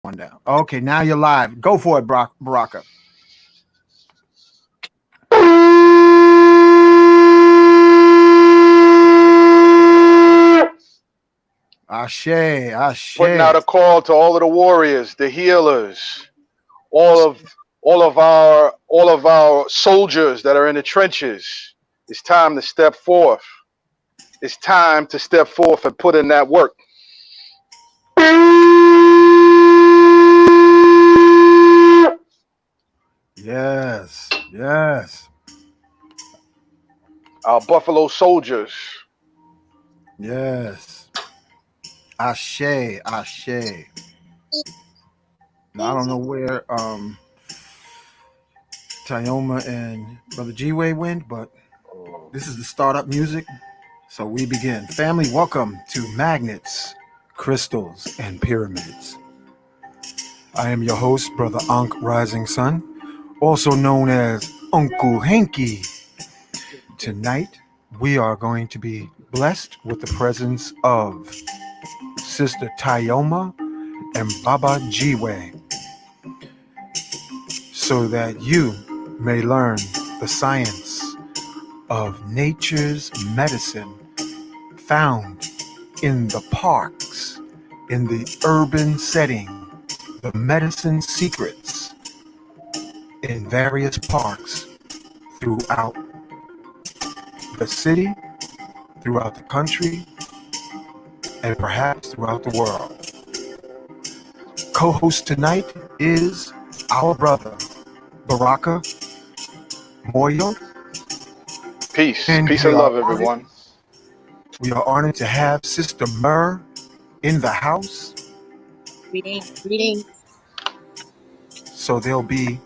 one down. Okay, now you're live. Go for it, Baraka. Ashe, Putting out Ashe. a call to all of the warriors, the healers, all of all of our soldiers that are in the trenches. It's time to step forth. It's time to step forth and put in that work. Yes, yes, Our Buffalo soldiers. yes. Ashe, Ashe. Now I don't know where Tioma and Brother Jiwe went, but this is the startup music. So we begin. Family, welcome to Magnets, Crystals, and Pyramids. I am your host, Brother Ankh Rising Sun, also known as Uncle Hanky. Tonight, we are going to be blessed with the presence of Sister Tioma and Baba Jiwe, so that you may learn the science of nature's medicine found in the parks, in the urban setting, the medicine secrets in various parks throughout the city, throughout the country, and perhaps throughout the world. Co-host tonight is our brother, Baraka Moyo, Peace. and Peace and love, everyone. we are honored to have Sister Myrrh in the house. Greetings. So there'll be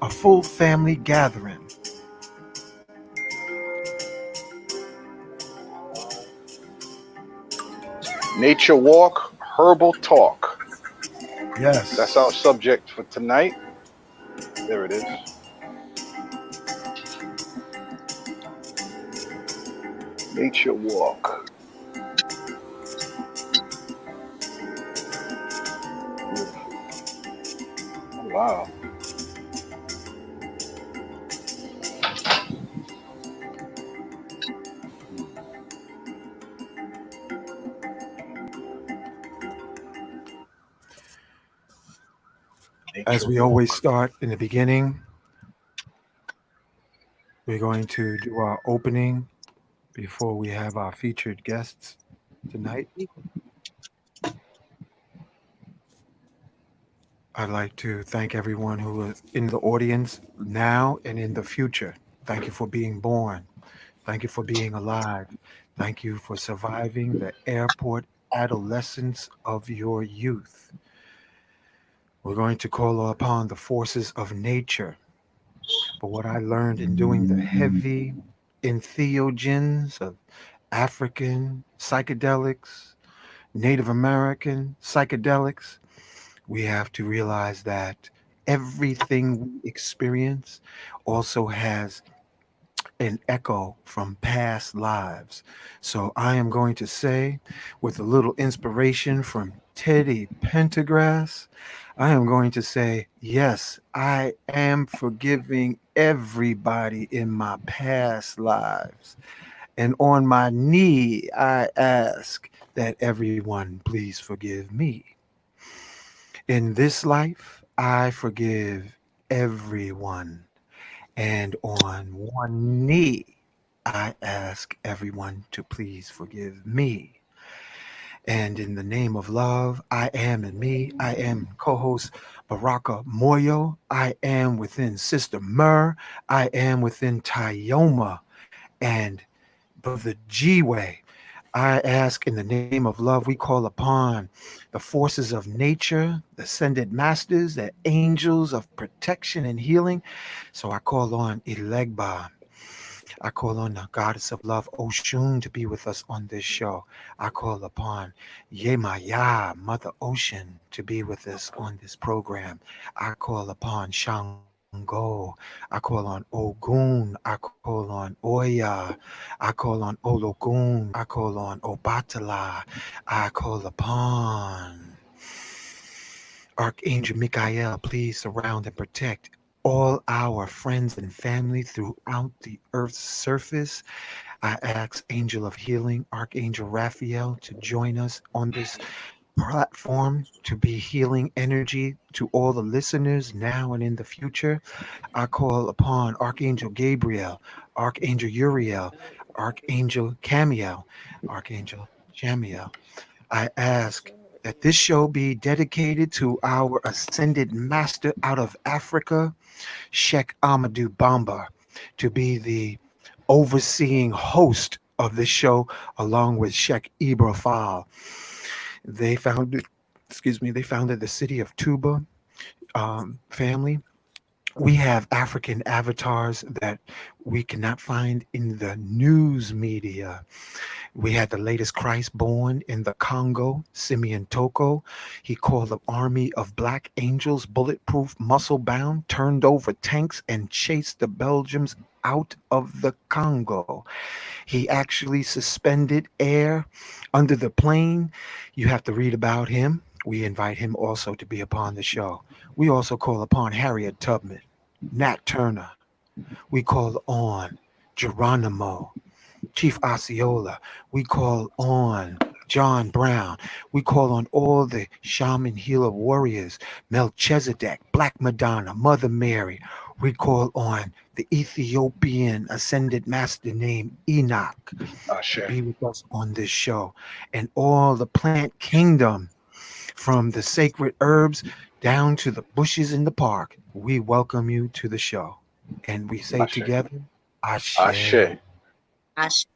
a full family gathering. Nature walk, herbal talk. That's our Yes. subject for tonight. There it is. Nature walk. Beautiful. Oh, wow. As Nature we always walk. start in the beginning, we're going to do our opening before we have our featured guests tonight. I'd like to thank everyone who is in the audience now and in the future. Thank you for being born. Thank you for being alive. Thank you for surviving the airport adolescence of your youth. We're going to call upon the forces of nature. But what I learned in doing the heavy entheogens of African psychedelics, Native American psychedelics, we have to realize that everything we experience also has an echo from past lives. So I am going to say, with a little inspiration from Teddy Pendergrass, I am going to say, yes, I am forgiving everybody in my past lives. And on my knee, I ask that everyone please forgive me. In this life, I forgive everyone. And on one knee, I ask everyone to please forgive me. And in the name of love, I am in me. I am co host Baraka Moyo. I am within Sister Myrrh. I am within Tyoma and Brother Jiwe. I ask in the name of love, we call upon the forces of nature, the ascended masters, the angels of protection and healing. So I call on Ilegba. I call on the goddess of love, Oshun, to be with us on this show. I call upon Yemaya, Mother Ocean, to be with us on this program. I call upon Shango. I call on Ogun. I call on Oya. I call on Ologun. I call on Obatala. I call upon Archangel Michael, please surround and protect all our friends and family throughout the earth's surface. I ask Angel of Healing, Archangel Raphael, to join us on this platform to be healing energy to all the listeners now and in the future. I call upon Archangel Gabriel, Archangel Uriel, Archangel Camiel, Archangel Jamiel. I ask that this show be dedicated to our ascended master out of Africa, Sheikh Amadou Bamba, to be the overseeing host of this show, along with Sheikh Ibrahim. They founded, they founded the city of Tuba family. We have African avatars that we cannot find in the news media. We had the latest Christ born in the Congo, Simeon Toko. He called the army of black angels, bulletproof, muscle bound, turned over tanks, and chased the Belgians out of the Congo. He actually suspended air under the plane. You have to read about him. We invite him also to be upon the show. We also call upon Harriet Tubman, Nat Turner. We call on Geronimo, Chief Osceola. We call on John Brown. We call on all the shaman healer warriors, Melchizedek, Black Madonna, Mother Mary. We call on the Ethiopian ascended master named Enoch to Ashe. be with us on this show, and all the plant kingdom from the sacred herbs down to the bushes in the park. We welcome you to the show. And we say Ashe. together, Ashe. Ashe. Ash.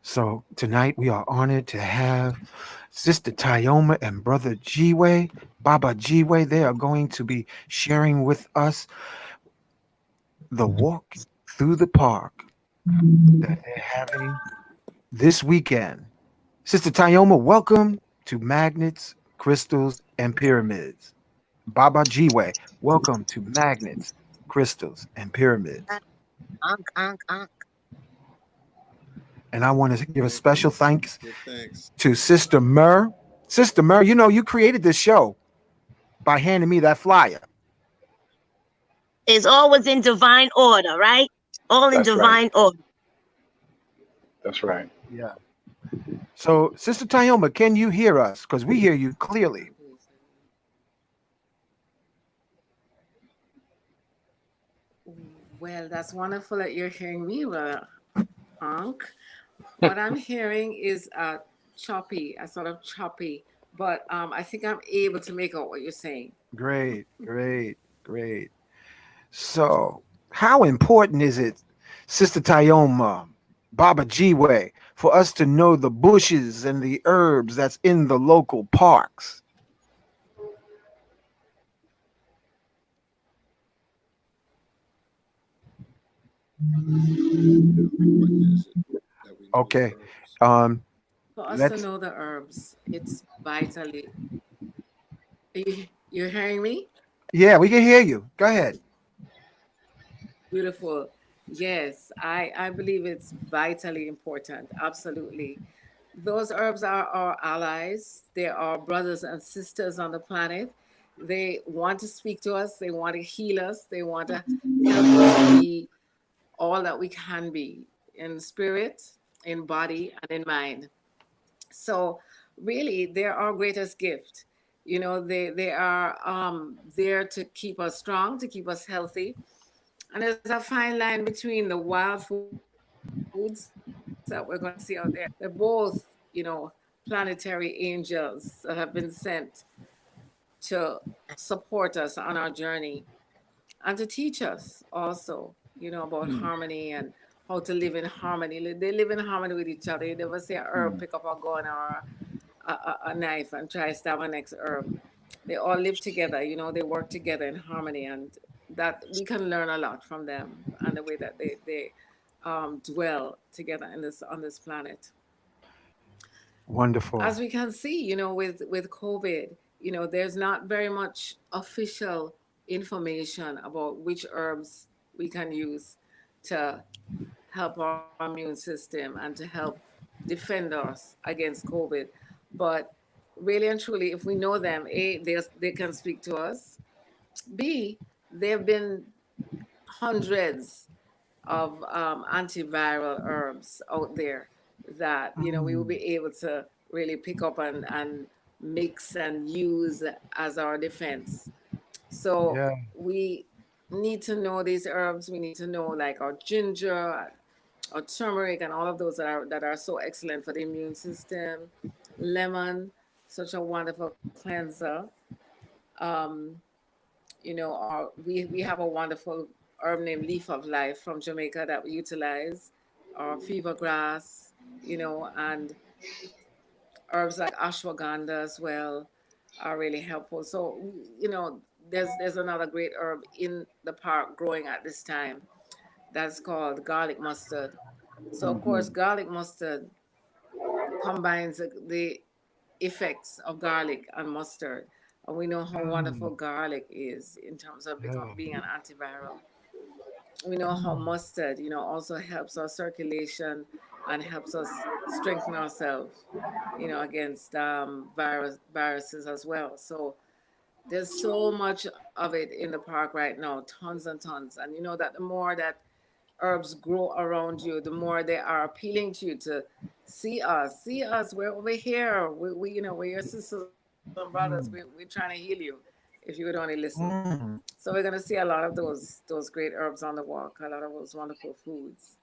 So tonight we are honored to have Sister Tioma and Brother Jiwe, Baba Jiwe. They are going to be sharing with us the walk through the park that they're having this weekend. Sister Tioma, welcome to Magnets, Crystals, and Pyramids. Baba Jiwe, welcome to Magnets, Crystals, and Pyramids. Ankh, ankh, ankh. And I want to give a Thank you. special thanks Give thanks. to Sister Mur. Sister Mur, you know, you created this show by handing me that flyer. It's always in divine order, right? All in That's right. divine order. That's right. Yeah. So, Sister Tioma, can you hear us? Because we hear you clearly. Well, that's wonderful that you're hearing me, Ankh. What I'm hearing is choppy, a sort of choppy, but I think I'm able to make out what you're saying. Great, great, great. So, how important is it, Sister Tioma, Baba Jiwe, for us to know the bushes and the herbs that's in the local parks? Important is it that we know the Okay. herbs? Um, For us to let's. know the herbs, it's vitally. You're hearing me? Yeah, we can hear you. Go ahead. Beautiful. Yes, I believe it's vitally important. Absolutely. Those herbs are our allies. They are brothers and sisters on the planet. They want to speak to us. They want to heal us. They want to help us be all that we can be in spirit, in body, and in mind. So, really, they're our greatest gift. They are there to keep us strong, to keep us healthy. And there's a fine line between the wild foods that we're going to see out there. They're both, planetary angels that have been sent to support us on our journey and to teach us also, about harmony and how to live in harmony. They live in harmony with each other. You never see a herb pick up a gun or a knife and try to stab an next herb. They all live together, they work together in harmony, and that we can learn a lot from them and the way that they dwell together in this on this planet. Wonderful. As we can see, with COVID, there's not very much official information about which herbs we can use to help our immune system and to help defend us against COVID. But really and truly, if we know them, A, they can speak to us. B, there have been hundreds of antiviral herbs out there that, you know, we will Mm. be able to really pick up and mix and use as our defense. So Yeah. we need to know these herbs. We need to know like our ginger, our turmeric, and all of those that are so excellent for the immune system. Lemon, such a wonderful cleanser. Um, you know, we have a wonderful herb named Leaf of Life from Jamaica that we utilize, or fever grass, you know, and herbs like ashwagandha as well are really helpful. So, you know, there's another great herb in the park growing at this time that's called garlic mustard. So, of course, garlic mustard combines the effects of garlic and mustard. And we know how wonderful Mm. garlic is in terms of Yeah. being an antiviral. We know how Mm. mustard, you know, also helps our circulation and helps us strengthen ourselves, you know, against viruses as well. So there's so much of it in the park right now, tons and tons. And you know that the more that herbs grow around you, the more they are appealing to you to see us, we're over here. We you know, we're your sisters and brothers. We're Mm. trying to heal you if you would only listen. Mm. So we're gonna see a lot of those great herbs on the walk, a lot of those wonderful foods.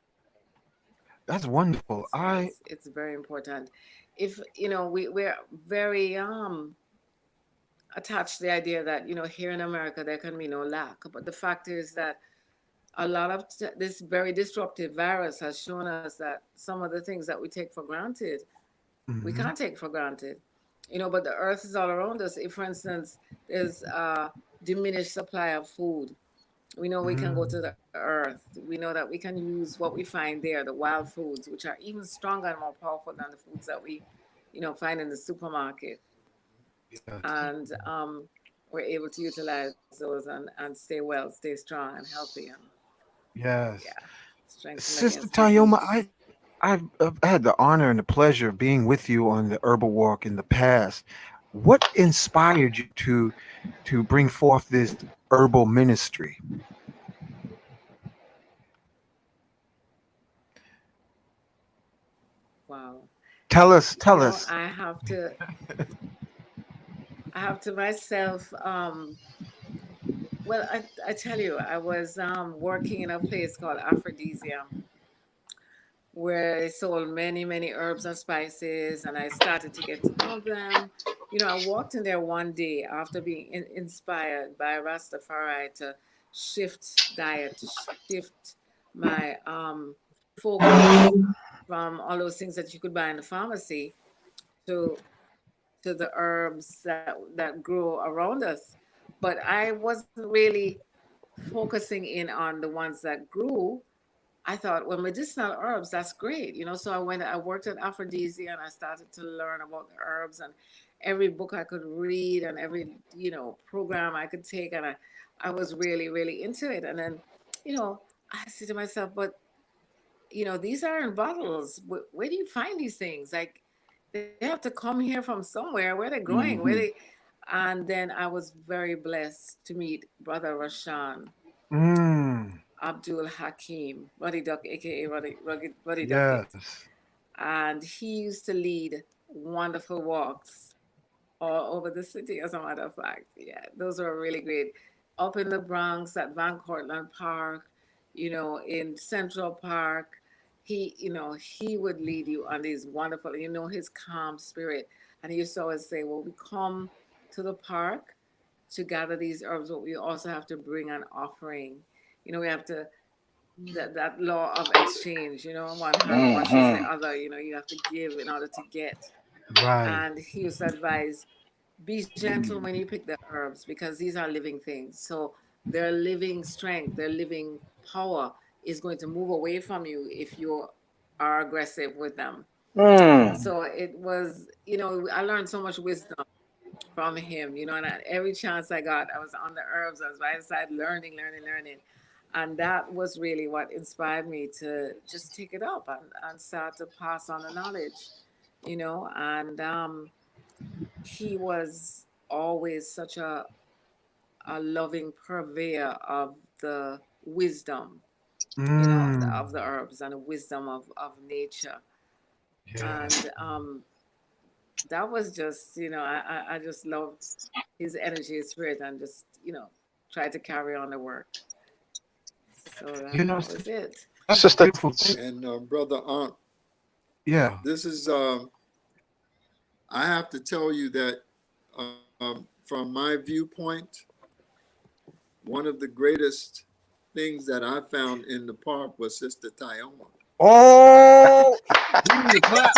That's wonderful. So it's very important. If you know, we're very attached to the idea that, you know, here in America there can be no lack, but the fact is that a lot of this very disruptive virus has shown us that some of the things that we take for granted, we Mm-hmm. can't take for granted. You know, but the earth is all around us. If, for instance, there's a diminished supply of food, we know we can go to Mm. the earth. We know that we can use what we find there, the wild foods, which are even stronger and more powerful than the foods that we, you know, find in the supermarket. Yes. And we're able to utilize those and stay well, stay strong and healthy, and yeah, Yes. strengthen Sister against Tayoma, disease. I've had the honor and the pleasure of being with you on the Herbal Walk in the past. What inspired you to bring forth this herbal ministry? Wow. Tell You know, us. I have to myself, well, I tell you, I was working in a place called Aphrodisium where they sold many herbs and spices, and I started to get to know them. You know, I walked in there one day after being inspired by Rastafari to shift diet, to shift my focus from all those things that you could buy in the pharmacy to the herbs that grow around us. But I wasn't really focusing in on the ones that grew. I thought, well, medicinal herbs, that's great, you know. So I worked at Aphrodisia and I started to learn about the herbs, and every book I could read and every, you know, program I could take. And I was really into it. And then, you know, I said to myself, but, you know, these are in bottles. Where do you find these things? Like, they have to come here from somewhere. Where they're growing? Where they? And then I was very blessed to meet Brother Rashan Mm. Abdul Hakim, Ruddy Duck, aka Ruddy Ducket. Yes. And he used to lead wonderful walks all over the city, as a matter of fact. Yeah, those were really great. Up in the Bronx at Van Cortlandt Park, you know, in Central Park, you know, he would lead you on these wonderful, you know, his calm spirit. And he used to always say, well, we come to the park to gather these herbs, but we also have to bring an offering. You know, we have to that law of exchange, you know, one hand washes the other, you know, you have to give in order to get. Right. And he used to advise, be gentle when you pick the herbs because these are living things. So their living strength, their living power is going to move away from you if you are aggressive with them. So it was, you know, I learned so much wisdom from him, you know, and every chance I got, I was on the herbs, I was by his side learning. And that was really what inspired me to just take it up and start to pass on the knowledge, you know. And he was always such a loving purveyor of the wisdom, of the herbs and the wisdom of nature. Yes. And that was just, I just loved his energy, his spirit, and just, tried to carry on the work. So You know, that was it. that's a Sister, beautiful thing. And brother Aunt, Yeah. this is I have to tell you that from my viewpoint, one of the greatest things that I found in the park was Sister Tioma. Oh, we need to clap.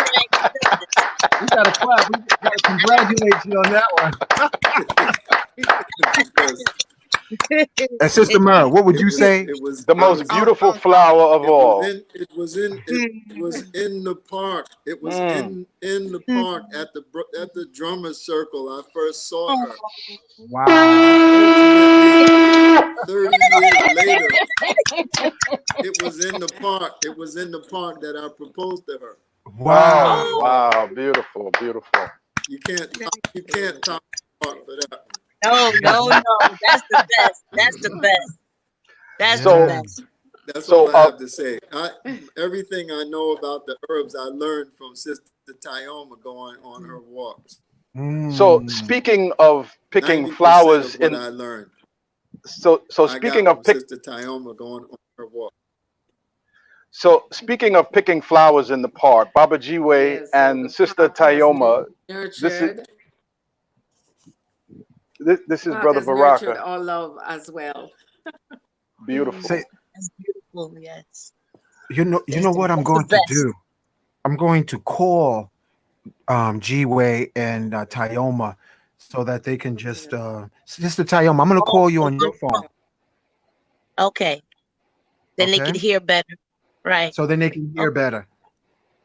We got to clap. We got to congratulate you on that one. Because And Sister Mara, what would you say? it was the most beautiful flower of all. It was in the park. It was in the park at the drummer circle. I first saw her. Wow. Ultimately, 30 years later, it was in the park. It was in the park that I proposed to her. Wow. Oh, wow, beautiful, beautiful. You can't top the park for that. No. That's the best. That's the best. That's So- the best. That's So, all I have to say. Everything I know about the herbs, I learned from Sister Tioma going on her walks. So speaking of picking 90% flowers of what in, I learned, so I speaking got of from Sister Tioma going on her walk. So speaking of picking flowers in the park, Baba Jiwe Yes, so and the Sister park has Tioma, nurtured. this is Park Brother has nurtured Baraka. our love as well. Beautiful. Say, That's beautiful. Yes. you know what I'm That's going the to best. do? I'm going to call Jiwe and Tioma so that they can just Sister Tioma, I'm going to call you on your phone. Okay. Then they Okay? could hear better. Right. So then they can hear better.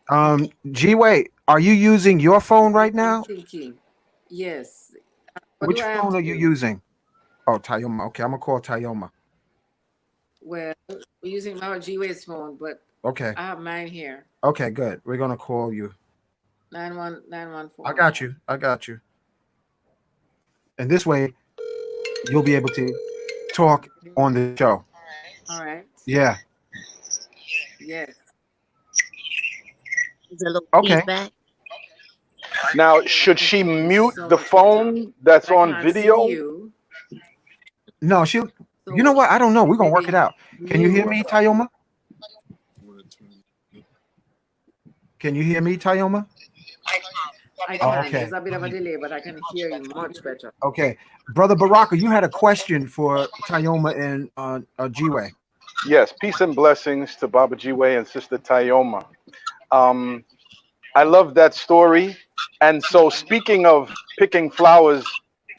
Jiwe, are you using your phone right now? Thinking. Yes. What Which do I have phone to are you do? using? Oh, Tioma. Okay, I'm gonna call Tioma. Well, we're using my G-Wave's phone, but Okay. I have mine here. Okay, good. We're gonna call you. 914. I got you. I got you. And this way, you'll be able to talk on the show. All right. Yeah. Yes. There's a little Okay. feedback. Now, should she mute So the much better. phone that's I on can't see video? you. No, she'll. So You know what? I don't know. We're gonna work it maybe out. Can you hear mute. me, Tioma? Can you hear me, Tioma? I can. Okay. There's a bit of a delay, but I can hear you much better. Okay, Brother Baraka, you had a question for Tioma and Jiwe. Yes, peace and blessings to Baba Jiwe and Sister Tioma. I love that story. And so speaking of picking flowers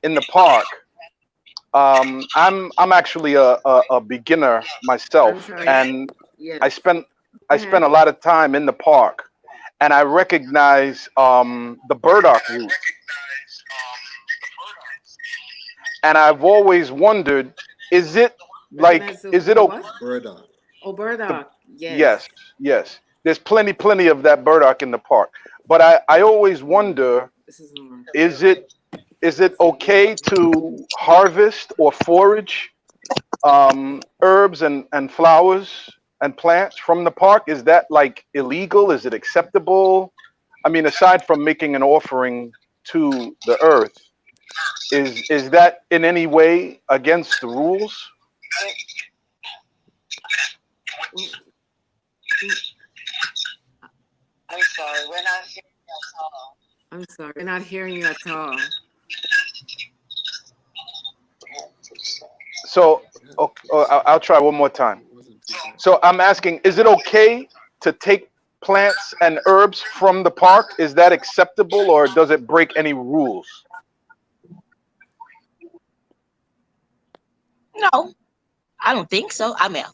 in the park, I'm actually a beginner I'm myself, sorry. and Yes. I spent Go a ahead. lot of time in the park, and I recognize the burdock root. And I've always wondered, is it like, Recognize is it the okay? what? Burdock. Oh, burdock. Yes, yes. There's plenty of that burdock in the park. But I always wonder, This is more. is it okay to harvest or forage herbs and flowers and plants from the park? Is that like illegal? Is it acceptable? I mean, aside from making an offering to the earth, is that in any way against the rules? I'm sorry, we're not hearing you at all. I'm sorry. We're not hearing you at all. So I'll try one more time. So I'm asking, is it okay to take plants and herbs from the park? Is that acceptable, or does it break any rules? No, I don't think so. I mean,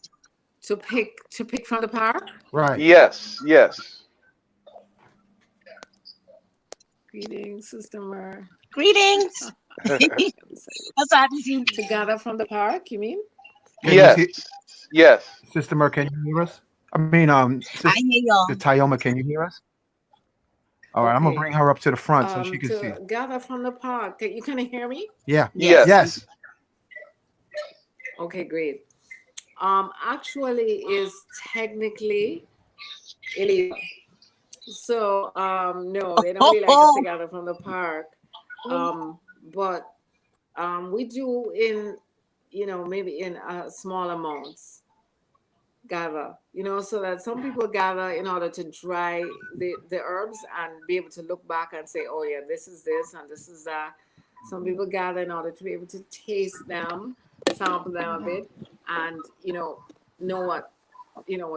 To pick from the park? Right. Yes, yes. Greetings, Sister Mer. greetings. That's how I see. To gather from the park, you mean? Can you Yes, see, yes. Sister Mer, can you hear us? I mean, I Sister hear y'all. Tioma, can you hear us? All right, I'm gonna Okay. bring her up to the front so she can see. To gather from the park. You can hear me? Yeah. Yes. Yes. Okay, great. Actually is technically illegal. So no, they don't really like us to gather from the park. But we do in, maybe in small amounts gather, so that some people gather in order to dry the herbs and be able to look back and say, oh yeah, this is this and this is that. Some people gather in order to be able to taste them, sample them a bit, and know what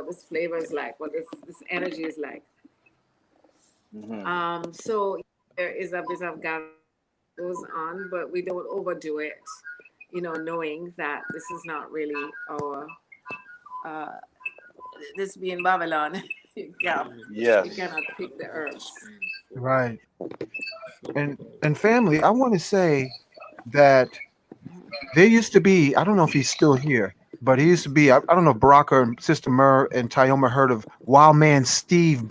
this flavor is like, what this energy is like. So there is a bit of gathering goes on, but we don't overdo it, knowing that this is not really our this being Babylon. you Yes. cannot pick the herbs. Right. And family, I want to say that there used to be, I don't know if he's still here, but he used to be, I don't know if Baraka and Sister Mur and Tioma heard of Wild Man Steve,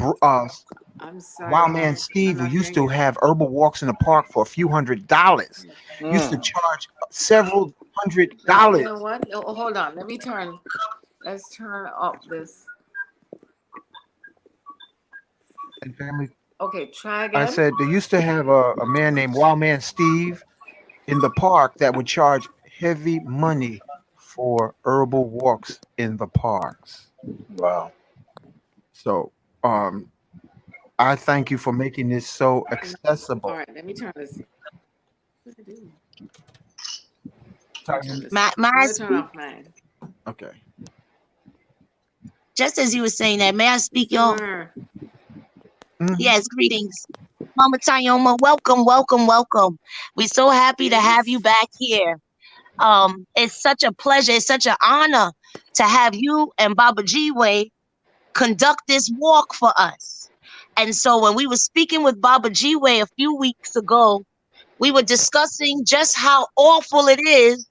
I'm sorry, Wild Man I'm Steve, who not used hearing to you. have herbal walks in the park for a few $100s. Used to charge several $100. You know what? Oh, hold on. Let's turn up this. And family, Okay, try I again. said they used to have a man named Wild Man Steve in the park that would charge heavy money for herbal walks in the parks. Wow. So I thank you for making this so All accessible. right, let me turn this. What did I do? My I'm gonna turn speak, off mine. Okay. just as you were saying that, may I speak, y'all? Summer. Mhm. Yes, greetings. Mama Tayoma, welcome, welcome, welcome. We're so happy to have you Yes. back here. It's such a pleasure, it's such an honor to have you and Baba Jiwe conduct this walk for us. And so when we were speaking with Baba Jiwe a few weeks ago, we were discussing just how awful it is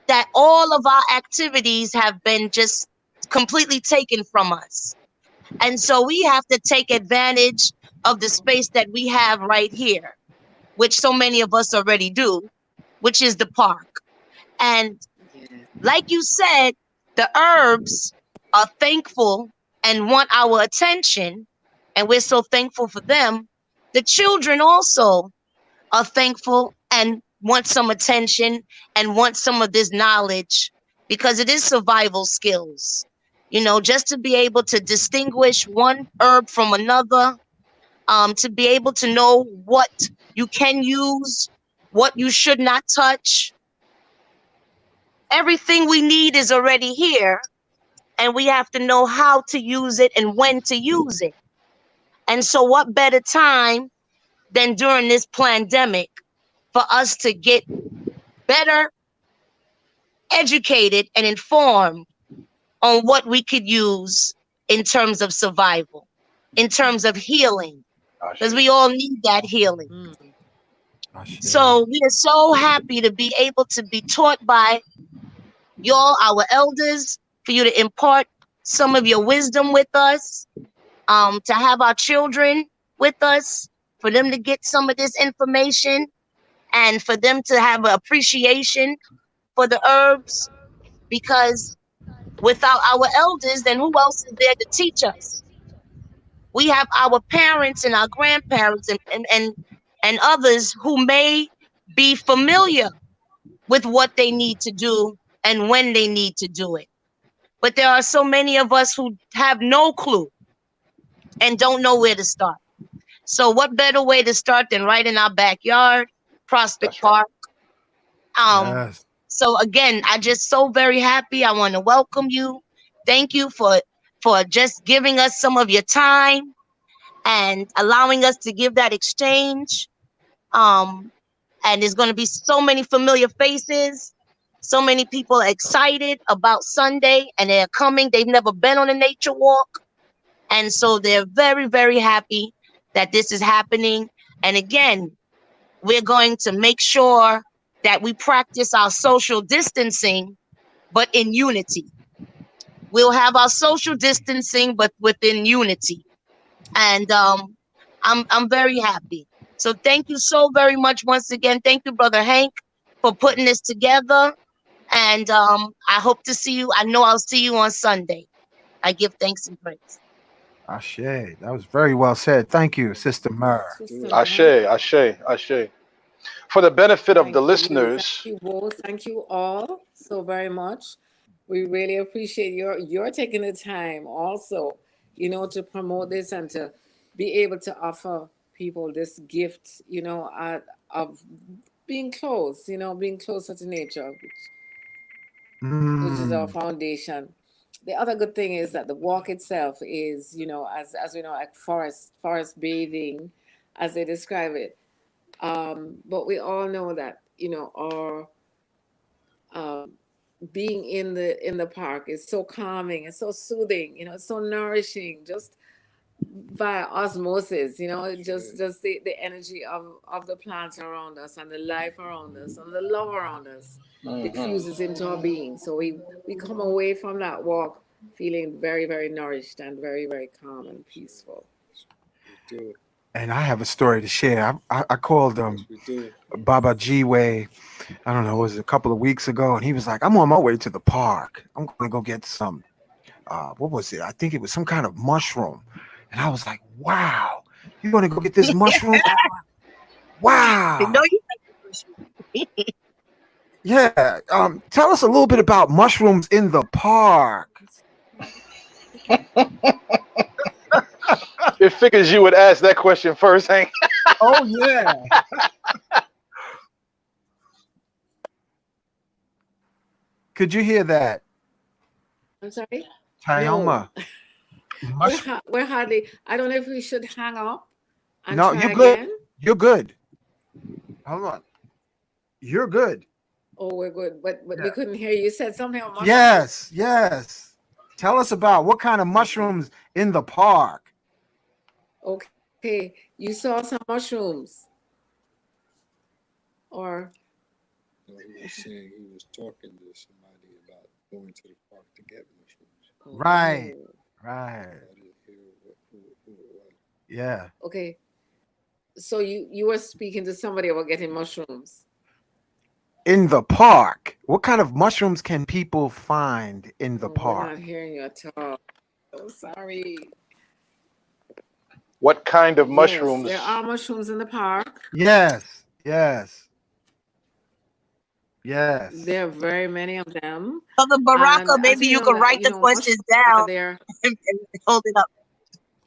that all of our activities have been just completely taken from us. And so we have to take advantage of the space that we have right here, which so many of us already do, which is the park. And Yeah. like you said, the herbs are thankful and want our attention, and we're so thankful for them. The children also are thankful and want some attention and want some of this knowledge because it is survival skills. Just to be able to distinguish one herb from another, to be able to know what you can use, what you should not touch. Everything we need is already here, and we have to know how to use it and when to use it. And so, what better time than during this pandemic for us to get better educated and informed on what we could use in terms of survival, in terms of healing, because we all need that healing. So we are so happy to be able to be taught by y'all, our elders, for you to impart some of your wisdom with us, to have our children with us, for them to get some of this information and for them to have an appreciation for the herbs, because without our elders, then who else is there to teach us? We have our parents and our grandparents and others who may be familiar with what they need to do and when they need to do it. But there are so many of us who have no clue and don't know where to start. So what better way to start than right in our backyard, Prospect Park? Yes. So again, I just so very happy. I want to welcome you. Thank you for just giving us some of your time and allowing us to give that exchange. And there's going to be so many familiar faces. So many people are excited about Sunday and they're coming. They've never been on a nature walk. And so they're very, very happy that this is happening. And again, we're going to make sure that we practice our social distancing, but in unity. We'll have our social distancing, but within unity. And I'm very happy. So thank you so very much once again. Thank you, Brother Hank, for putting this together. And I hope to see you. I know I'll see you on Sunday. I give thanks and praise. Ashe. That was very well said. Thank you, Sister Myrrh. Sister Ashe, Mary, ashe. For the benefit of the thank you. Thank listeners, you both. Thank you all so very much. We really appreciate your taking the time also, to promote this and to be able to offer people this gift, of being close, being closer to nature, which is our Mm. foundation. The other good thing is that the walk itself is, as we know, like forest bathing, as they describe it. But we all know that, our being in the park is so calming, it's so soothing, it's so nourishing, just via osmosis, just the energy of the plants around us and the life around us and the love around us diffuses into our being. So we come away from that walk feeling very, very nourished and very, very calm and peaceful. We do. And I have a story to share. I called Yes, we do. Baba Jiwe, I don't know, it was a couple of weeks ago, and he was like, I'm on my way to the park. I'm going to go get some, what was it? I think it was some kind of mushroom. And I was like, wow, you going to go get this mushroom? No, Wow. you Yeah. Tell us a little bit about mushrooms in the park. it figures you would ask that question first, Hank. Oh, yeah. Could you hear that? I'm sorry? Tioma. No. Mushroom. We're hardly, I don't know if we should hang up and No, try you're good. again. You're good. Hold on. You're good. Oh, we're good, but Yeah. we couldn't hear you. You said something about mushrooms. Yes, yes. Tell us about what kind of mushrooms in the park. Okay, you saw some mushrooms, or No, he was saying he was talking to somebody about going to the park to get mushrooms. Right, oh, right. I didn't hear who it was. Yeah. okay. So you were speaking to somebody about getting mushrooms. In the park. What kind of mushrooms can people find in the Oh, we're park? not hearing you at all. Oh, sorry. What kind of Yes, mushrooms? there are mushrooms in the park. Yes, yes, yes. There are very many of them, Brother and Baraka, as maybe we you know could that write the questions mushrooms are down there, and hold it up.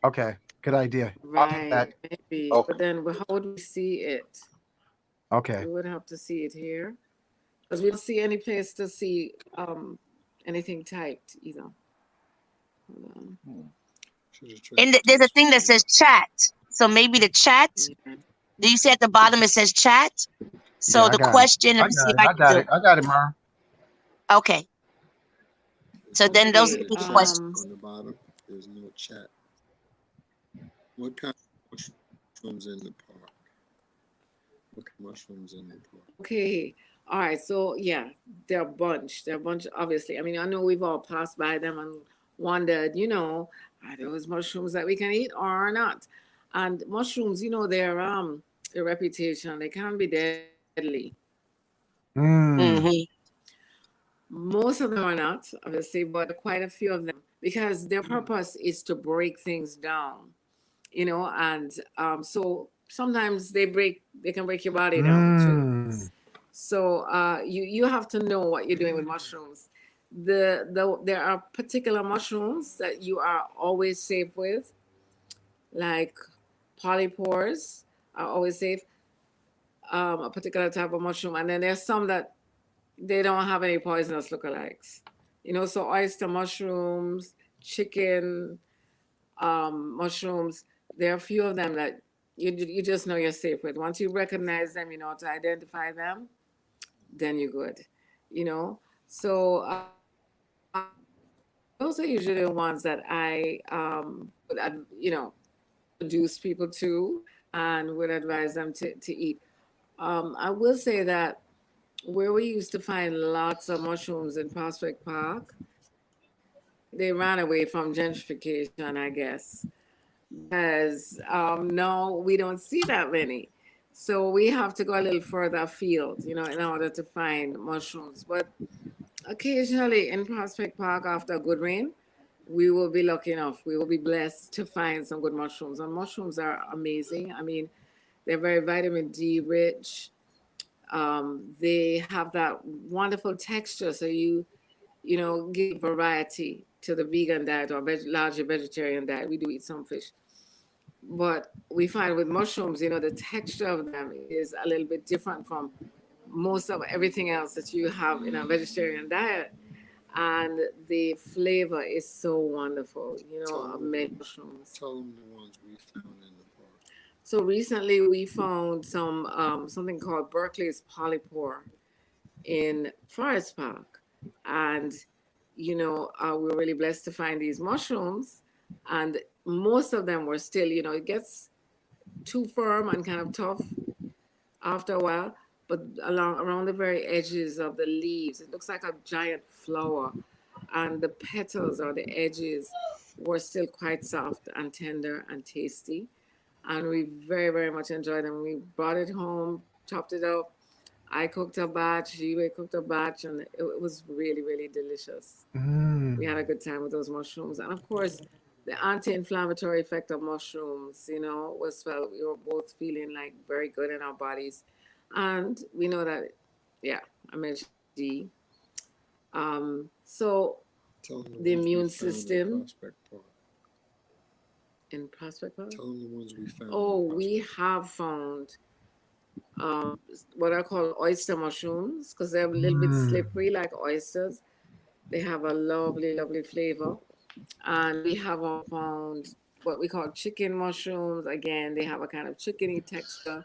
Okay, good idea. I'll do right? that. Maybe, Okay. but then how would we see it? Okay. We would have to see it here because we don't see any place to see anything typed either. Hold on. And there's a thing that says chat. So maybe the chat. Yeah. Do you see at the bottom it says chat? So Yeah, I the got it. question, I let me see got if it. I I can got do it. it. I got it, Mom. Okay. So then those Okay. would be the On questions. the bottom, there's no chat. What kind of mushrooms in the park? What kind of mushrooms in the park? Okay. All right. So yeah, they're a bunch. They're a bunch. Obviously, I mean, I know we've all passed by them and wondered, are those mushrooms that we can eat or not? And mushrooms, their reputation, they can be deadly. Mm. Mm-hmm. Most of them are not, obviously, but quite a few of them, because their purpose is to break things down, and so sometimes they can break your body down too. Mm. So you have to know what you're doing with mushrooms. There are particular mushrooms that you are always safe with, like polypores are always safe, a particular type of mushroom, and then there's some that they don't have any poisonous lookalikes. So oyster mushrooms, chicken mushrooms, there are a few of them that you just know you're safe with. Once you recognize them, to identify them, then you're good. So those are usually the ones that I would introduce people to and would advise them to eat. I will say that where we used to find lots of mushrooms in Prospect Park, they ran away from gentrification, I guess. because now we don't see that many. So we have to go a little further afield, you know, in order to find mushrooms. But occasionally in Prospect Park, after a good rain, we will be lucky enough. We will be blessed to find some good mushrooms. And mushrooms are amazing. I mean, they're very vitamin D rich. They have that wonderful texture. So you know, give variety to the vegan diet or largely vegetarian diet. We do eat some fish. But we find with mushrooms, you know, the texture of them is a little bit different from most of everything else that you have in a vegetarian diet. And the flavor is so wonderful, you know, of many mushrooms. Tell them the ones we found in the park. So recently we found something called Berkeley's polypore in Forest Park. And, you know, we were really blessed to find these mushrooms. And most of them were still, you know, it gets too firm and kind of tough after a while. But around the very edges of the leaves, it looks like a giant flower. And the petals or the edges were still quite soft and tender and tasty. And we very, very much enjoyed them. We brought it home, chopped it up. I cooked a batch, Jiwe cooked a batch, and it was really, really delicious. We had a good time with those mushrooms. And of course, the anti-inflammatory effect of mushrooms, you know, was felt. We were both feeling like very good in our bodies. And we know that, yeah, I mentioned D. So Tell them the ones we immune found system Prospect Park. in Prospect Park. Tell them the ones we found. Oh, we have found what I call oyster mushrooms because they're a little bit slippery like oysters. They have a lovely, lovely flavor. And we have found what we call chicken mushrooms. Again, they have a kind of chickeny texture,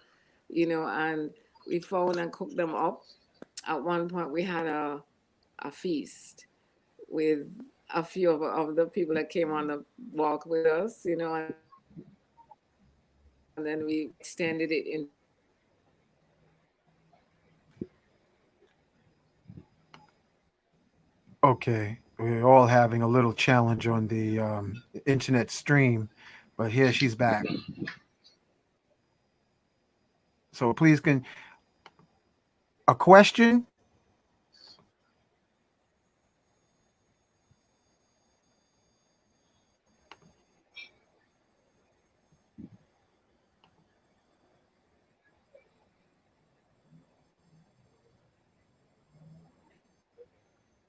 you know, and we found and cooked them up. At one point, we had a feast with a few of the people that came on the walk with us, you know, and then we extended it into a bottle. Okay, we're all having a little challenge on the internet stream, but here she's back. So please, can a question?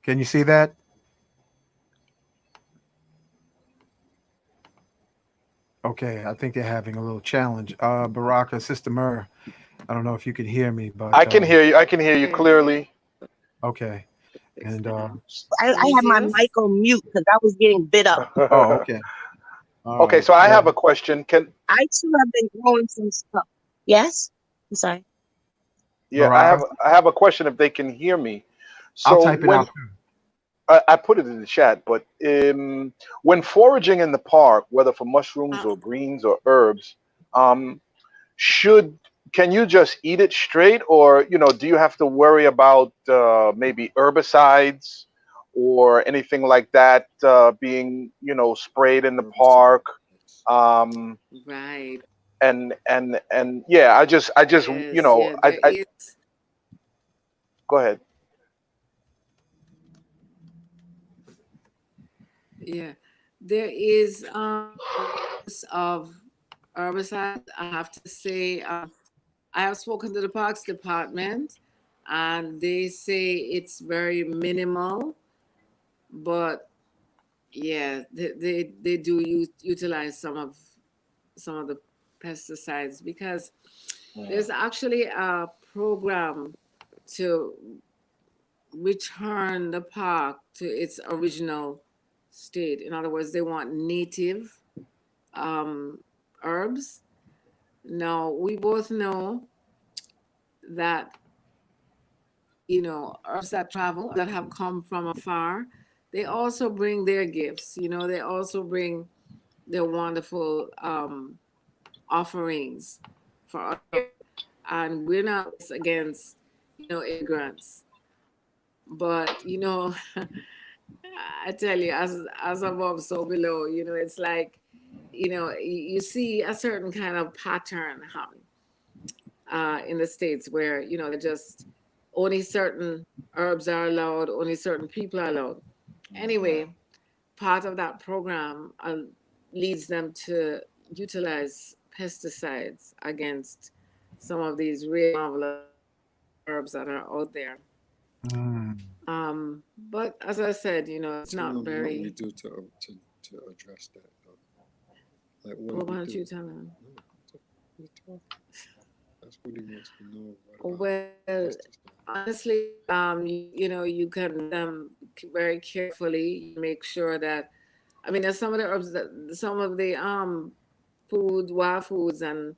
Can you see that? Okay, I think they're having a little challenge. Baraka, Sister Myrrh, I don't know if you can hear me, but I can hear you. I can hear you clearly. okay. And I had my mic on mute because I was getting bit up. oh, okay. All Okay, right. so I Yeah. have a question. I too have been growing some stuff. Yes? I'm sorry. Yeah, Baraka, I have a question if they can hear me. I'll So type it out too. I put it in the chat, but when foraging in the park, whether for mushrooms or greens or herbs, um, should can you just eat it straight, or do you have to worry about maybe herbicides or anything like that being sprayed in the park? Um, Right. and yeah, I just Yes. Yeah. There I is. go ahead. Yeah. There is use of herbicides. I have to say, I have spoken to the Parks Department, and they say it's very minimal, but yeah, they do utilize some of the pesticides because there's actually a program to return the park to its original state. In other words, they want native um, herbs. Now, we both know that, you know, herbs that travel, that have come from afar, they also bring their gifts. You know, they also bring their wonderful offerings for us. And we're not against, you know, immigrants. But, you know, I tell you, as above, so below. You know, it's like, you know, you see a certain kind of pattern happen in the States where, you know, just only certain herbs are allowed, only certain people are allowed. Anyway, part of that program leads them to utilize pesticides against some of these real marvelous herbs that are out there. Mm. But as I said, you know, it's Tell not them what we very. do to address that. Like what Well, do why we don't do? you tell them? No, we talk. That's what he wants to know. What about Well, pesticides? honestly, you know, you can very carefully. You make sure that, I mean, there's some of the herbs that some of the food, wild foods and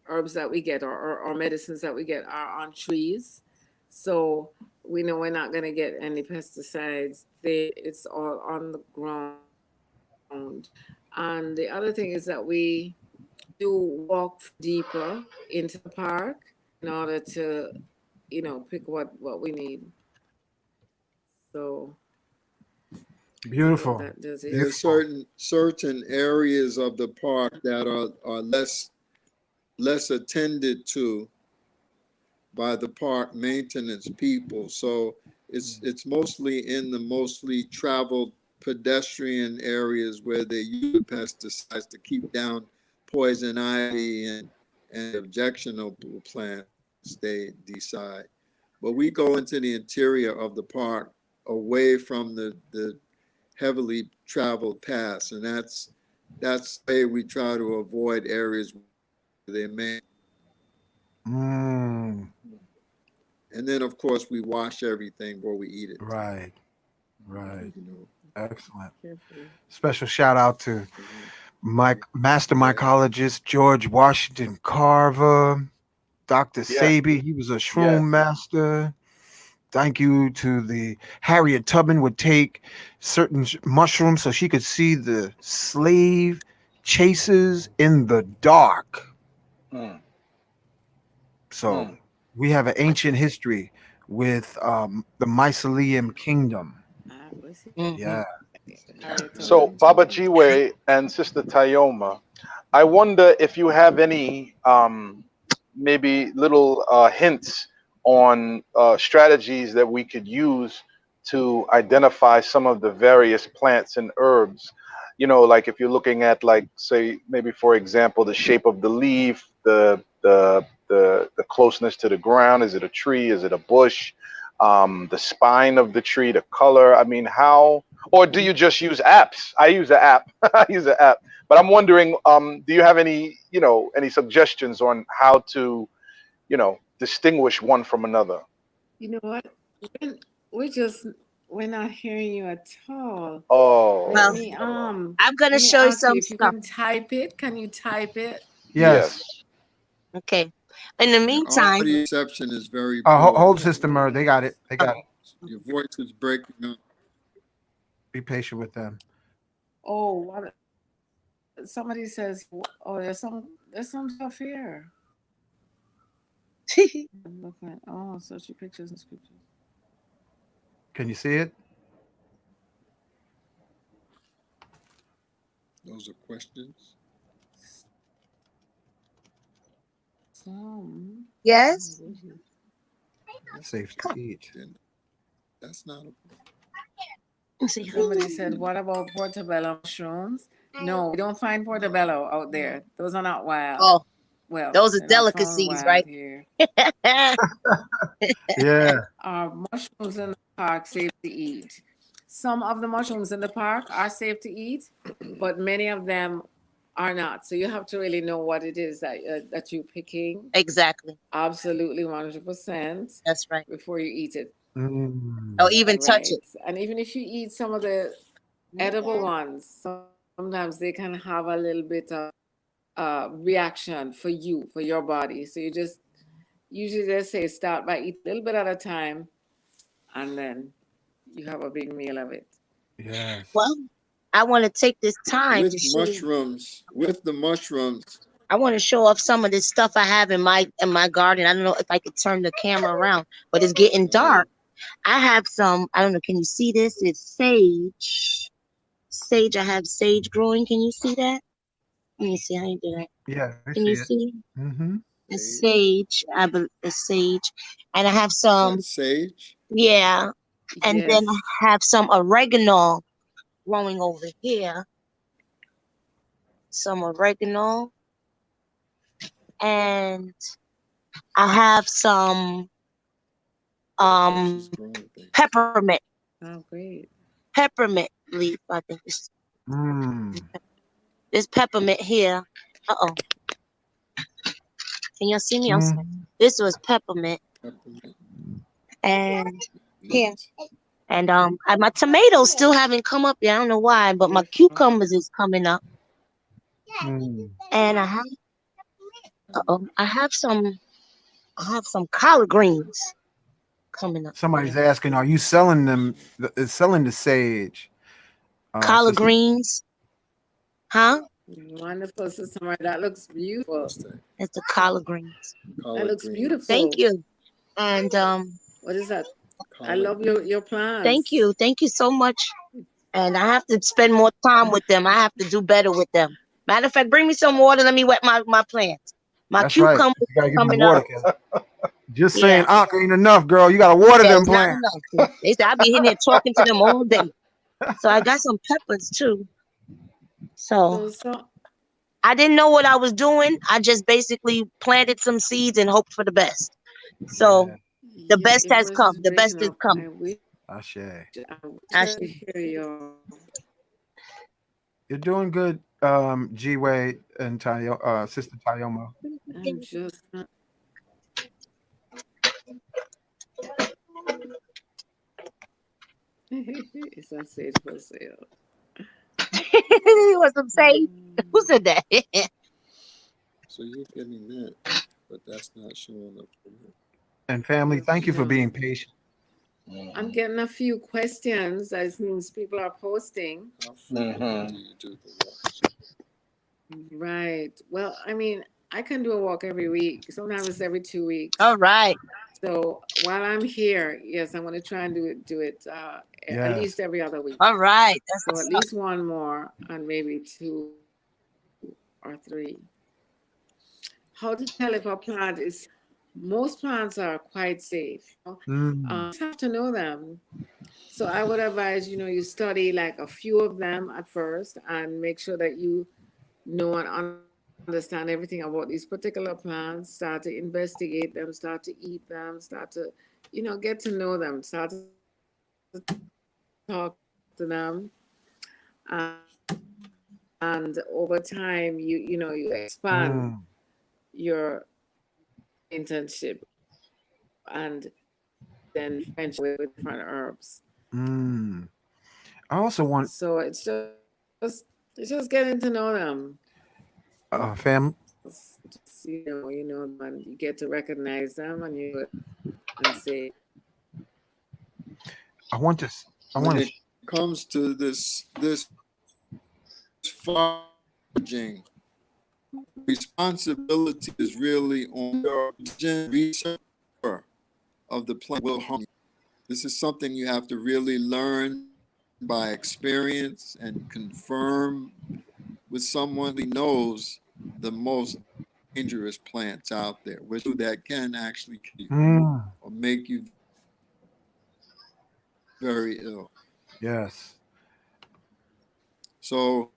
herbs that we get or medicines that we get are on trees. So we know we're not going to get any pesticides. It's all on the ground. And the other thing is that we do walk deeper into the park in order to, you know, pick what we need. So I hope Beautiful. that does it. There are Beautiful. certain areas of the park that are less attended to by the park maintenance people. So it's mostly in the mostly traveled pedestrian areas where they use pesticides to keep down poison ivy and objectionable plants, they decide. But we go into the interior of the park away from the heavily traveled paths, and that's the way we try to avoid areas where they may. Mm. And then, of course, we wash everything before we eat it. Right. Right. You know, Excellent. Carefully. Special shout out to my master yeah. mycologist George Washington Carver, Dr. Yeah, Sabi. He was a yeah. shroom master. Thank you to the Harriet Tubman would take certain mushrooms so she could see the slave chasers in the dark. Mm, So mm. we have an ancient history with the Mycelium kingdom. We see. Mm-hmm. Yeah. Harriet So Tubman. Baba Jiwe and Sister Tayoma, I wonder if you have any maybe little hints on strategies that we could use to identify some of the various plants and herbs. You know, like if you're looking at, like, say, maybe for example, the shape of the leaf, the closeness to the ground. Is it a tree? Is it a bush? The spine of the tree, the color. I mean, how? Or do you just use apps? I use an app. I use an app. But I'm wondering, do you have any, any suggestions on how to, distinguish one from another? You know what? When- We just we're not hearing you at all. Oh, Let Well, me I'm gonna let me show you ask you some if you stuff. can type it. Can you type it? Yes. yes. Okay. In the Your meantime, audio reception is very Hold, poor. Sister Murr. They got it. They got it. Your voice is breaking up. Be patient with them. Oh, what somebody says, oh, there's some stuff here. Look at search your pictures and scriptures. Can you see it? Those are questions. Some. yes. That's Safe to eat. that's not a. Let's see. Somebody said, what about portobello mushrooms? No, we don't find portobello out there. Those are not wild. Oh, Well, those are they're not found delicacies, wild right? here. Yeah. Mushrooms in the park safe to eat. Some of the mushrooms in the park are safe to eat, but many of them are not. So you have to really know what it is that you're picking. Exactly. Absolutely 100% That's right. before you eat it. Or Mm. even touch Right. it. And even if you eat some of the edible ones, sometimes they can have a little bit of reaction for your body. So you just usually they say start by eating a little bit at a time, and then you have a big meal of it. Yes. Well, I want to take this time to With show you. the mushrooms, I want to show off some of this stuff I have in my garden. I don't know if I could turn the camera around, but it's getting uh, dark. I have some, I don't know, can you see this? It's sage. Sage, I have sage growing. Can you see that? Let me see how you do that. Yeah, I Can see you it. see? Mm-hmm. The Sage. sage, the sage. And I have Is that some, sage? yeah. And then Yes. I have some oregano growing over here. Some oregano. And I have some She's growing things. peppermint. Oh, great. Peppermint leaf, I think Mm. this peppermint here. Uh-oh. Can y'all see me? Mm. This was peppermint. Peppermint. And here. Mint. And my tomatoes still haven't come up yet. I don't know why, but my Beautiful. cucumbers is coming up. Mm. And I have some collard greens coming up. Somebody's asking, are you selling them? Selling the sage? Collard Sister. greens, huh? Wonderful, Sister Mary. That looks beautiful. It's the collard greens. That Collard looks greens. beautiful. Thank you. And What is that? I Collard. love your plants. thank you so much. And I have to spend more time with them. I have to do better with them. Matter of fact, bring me some water. Let me wet my plants. My That's right. cucumbers You gotta give them coming water. up. Just Yeah. saying, ain't enough, girl. You gotta water Yeah, them it's not plants. enough. They said I'll be in here talking to them all day. So I got some peppers too. So So I didn't know what I was doing. I just basically planted some seeds and hoped for the best. So the best your has voice come. is The best breaking is up. coming. Ashe. I wish I I should. could hear you. You're doing good, Jiwe and Sister Tioma. I'm just not. It's on stage for sale. You want some sage? Who said that? So you're getting that, but that's not showing up for you. And family, thank you for being patient. I'm getting a few questions as people are posting. How frequently do you do the walks? Right. Well, I mean, I can do a walk every week. Sometimes it's every 2 weeks. All right. So while I'm here, yes, I'm going to try and do it at least every other week. All right. So at least one more and maybe 2 or 3. How to tell if a plant is, most plants are quite safe. You just have to know them. So I would advise, you study like a few of them at first and make sure that you know and understand everything about these particular plants, start to investigate them, start to eat them, start to, get to know them, start to talk to them. And over time, you expand your internship and then friendship with different herbs. I also want. So it's just getting to know them. Fam. Just, and you get to recognize them and say. When it comes to this foraging, responsibility is really on your research of the plant will harm you. This is something you have to really learn by experience and confirm with someone who knows the most dangerous plants out there, which that can actually kill you or make you very ill. Yes. So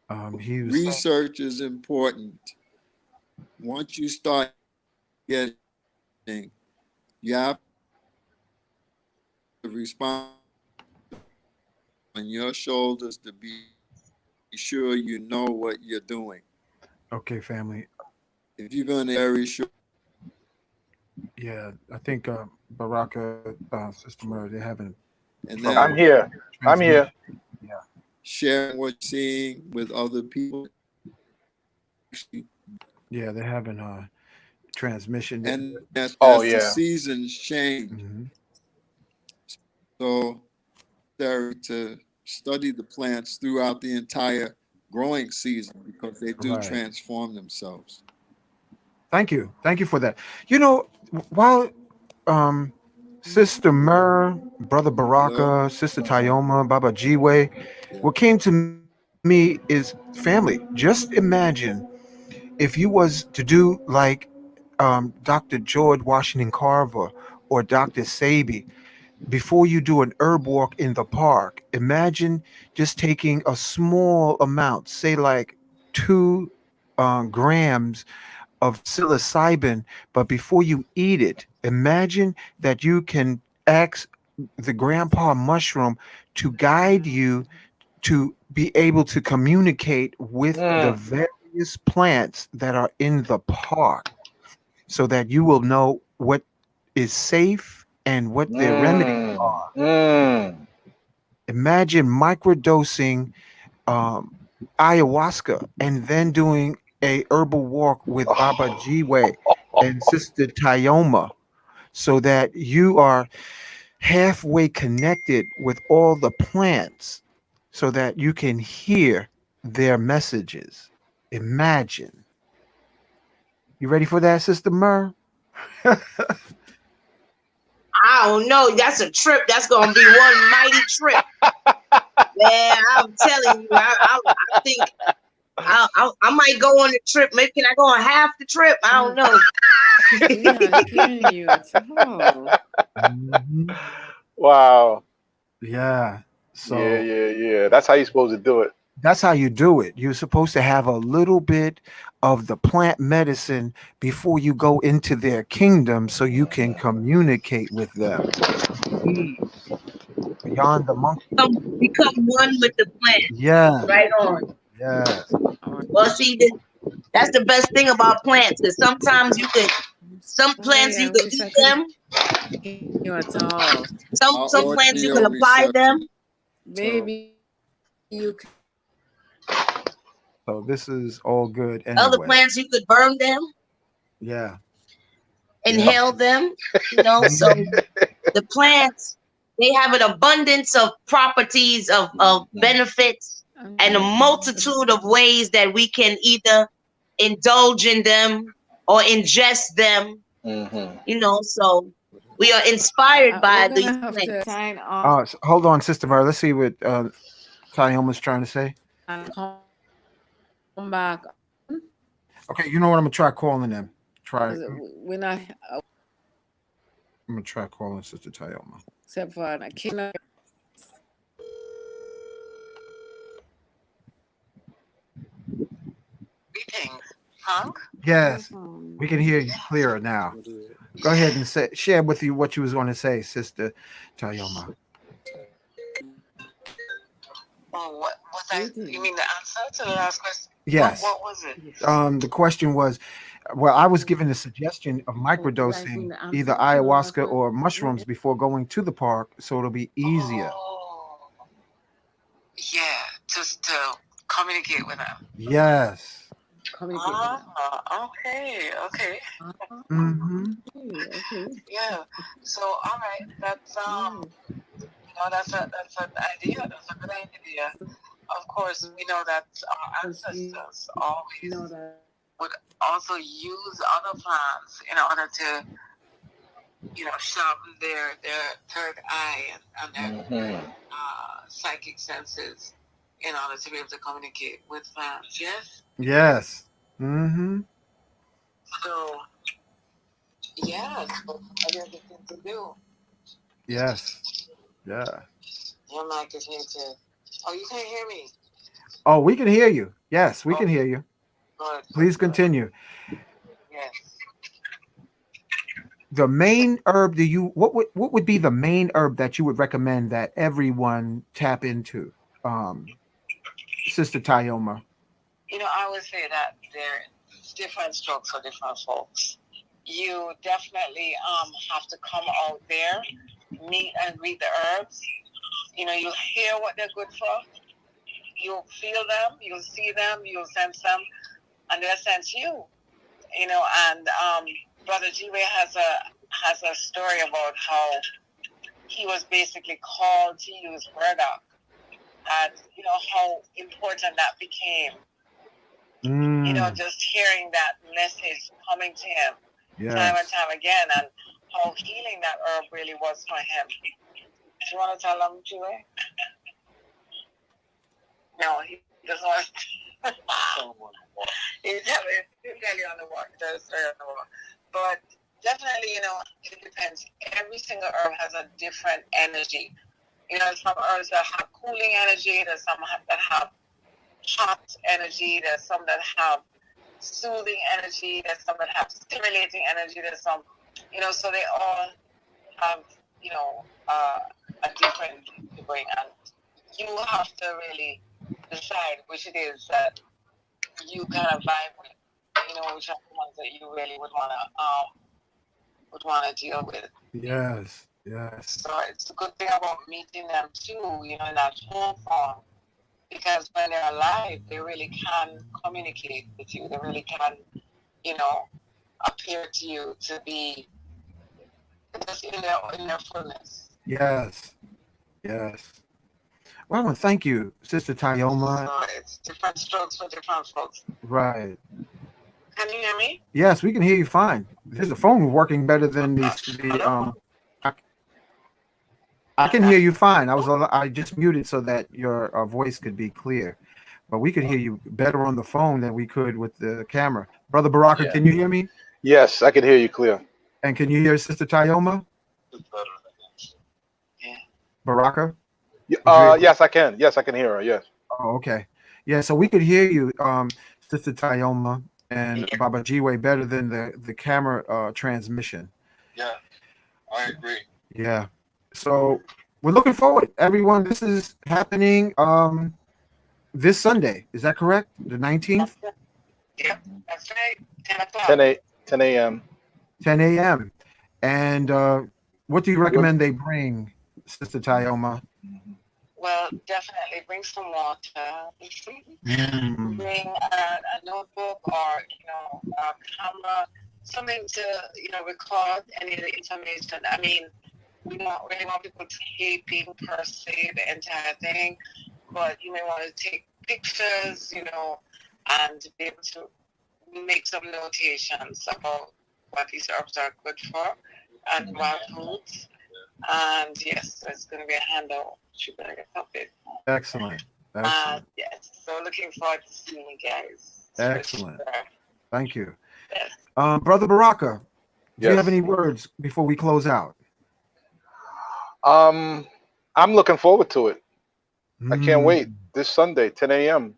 research is important. Once you start getting, you have to respond on your shoulders to be sure you know what you're doing. Okay, family. If you're going to be very sure. Yeah, I think Baraka, Sister Murray, they're having. And I'm here. I'm here. Yeah. Sharing what you're seeing with other people. Yeah, they're having transmission. And as the seasons change, so they're to study the plants throughout the entire growing season because they do transform themselves. Thank you for that. While Sister Myrrh, Brother Hello? Baraka, Sister Tioma, Baba Jiwe. Yeah. What came to me is family. Just imagine if you was to do like Dr. George Washington Carver or Dr. Sabi before you do an herb walk in the park. Imagine just taking a small amount, say like 2 grams of psilocybin, but before you eat it, imagine that you can ask the grandpa mushroom to guide you to be able to communicate with the Mm, various plants that are in the park so that you will know what is safe and what their remedies mm, are. mm. Imagine microdosing um, ayahuasca and then doing a herbal walk with Baba Jiwe and Sister Tioma so that you are halfway connected with all the plants so that you can hear their messages. Imagine. You ready for that, Sister Myrrh? I don't know. That's a trip. That's gonna be one mighty trip, man. I'm telling you. I think I might go on the trip. Maybe can I go on half the trip? I don't know. We're not hearing you at all. Mhm. Wow. Yeah. Yeah, So yeah, yeah. That's how you're supposed to do it. that's how you do it. You're supposed to have a little bit of the plant medicine before you go into their kingdom so you can communicate with them. Please, beyond the monkey. Become one with the plant. Yeah, Right on. yes. Well, see, that's the best thing about plants. Because sometimes some plants Sorry, you I could wish I eat could them. hear you at all. Some Our plants you can audio apply them. reception. So Maybe you can. So this is all good Other anyway. plants you could burn them, Yeah. yeah. inhale them. So Mhm. the plants, they have an abundance of properties of benefits and a multitude of ways that we can either indulge in them or ingest them. Mm-hmm. So we are inspired We're by gonna these have to plants. sign off Hold on, Sister Mara. Let's see what Tyoma's trying to say. and come back. Okay, you know what? I'm gonna try calling them. Try. We're not, I'm gonna try calling Sister Tyoma. except for an occasional. Greetings, Hank. Yes, we can hear you clearer now. Go ahead and share with you what you was going to say, Sister Tyoma. Oh, what was I? You mean the answer to the last question? Yes. What was it? The question was, well, I was given a suggestion of microdosing either ayahuasca or mushrooms before going to the park, so it'll be easier. Oh, yeah, just to communicate with them. Yes. Okay, okay. Mm-hmm. Yeah. So, all right, that's that's an idea. That's a good idea. Of course, we know that our ancestors always would also use other plants in order to, sharpen their third eye and their psychic senses in order to be able to communicate with plants. Yes. Yes. Mm-hmm. So yeah, so I guess the thing to do. Yes. Yeah. Your mic is muted. Oh, you can't hear me. Oh, we can hear you. Yes, we can hear you. Good. Please continue. Yes. The main herb what would be the main herb that you would recommend that everyone tap into, Sister Tyoma? I would say that there's different strokes for different folks. You definitely have to come out there, meet and greet the herbs. You hear what they're good for. You'll feel them, you'll see them, you'll sense them, and they'll sense you. And Brother Jiwe has a story about how he was basically called to use burdock, and how important that became. Just hearing that message coming to him time and time again, and how healing that herb really was for him. Do you want to tell him, Jiwe? No, he doesn't want to. He'll tell you on the walk. But definitely, it depends. Every single herb has a different energy. Some herbs that have cooling energy, there's some that have hot energy, there's some that have soothing energy, there's some that have stimulating energy, there's some, so they all have, a different thing to bring. And you have to really decide which it is that you kind of vibe with, which are the ones that you really would want to deal with. Yes. So it's a good thing about meeting them too, in that whole form. Because when they're alive, they really can communicate with you. They really can, appear to you to be just in their fullness. Yes. Well, I want to thank you, Sister Tioma. So it's different strokes for different folks. Right. Can you hear me? Yes, we can hear you fine. The phone working better than I can hear you fine. I just muted so that your voice could be clear, but we could hear you better on the phone than we could with the camera. Brother Baraka, Can you hear me? Yes, I can hear you clear. And can you hear Sister Tioma? Yeah. Baraka? Yes, I can. Yes, I can hear her. Yes. Oh, okay. Yeah, so we could hear you, Sister Tioma and Baba Jiwe, better than the camera transmission. Yeah, I agree. Yeah. So we're looking forward, everyone. This is happening this Sunday. Is that correct? The 19th? Yeah, that's right. 10 o'clock. 10 a.m. 10 a.m. And what do you recommend they bring, Sister Tioma? Well, definitely bring some water. Bring a notebook or, a camera, something to, record any of the information. I mean, we don't really want people taping per se the entire thing, but you may want to take pictures, and be able to make some notations about what these herbs are good for and wild foods. And yes, there's going to be a handout. You're going to get something. Excellent. Yes, so looking forward to seeing you guys. Excellent. Thank you. Yes. Brother Baraka, do you Yes. have any words before we close out? I'm looking forward to it. I can't wait. This Sunday, 10 a.m.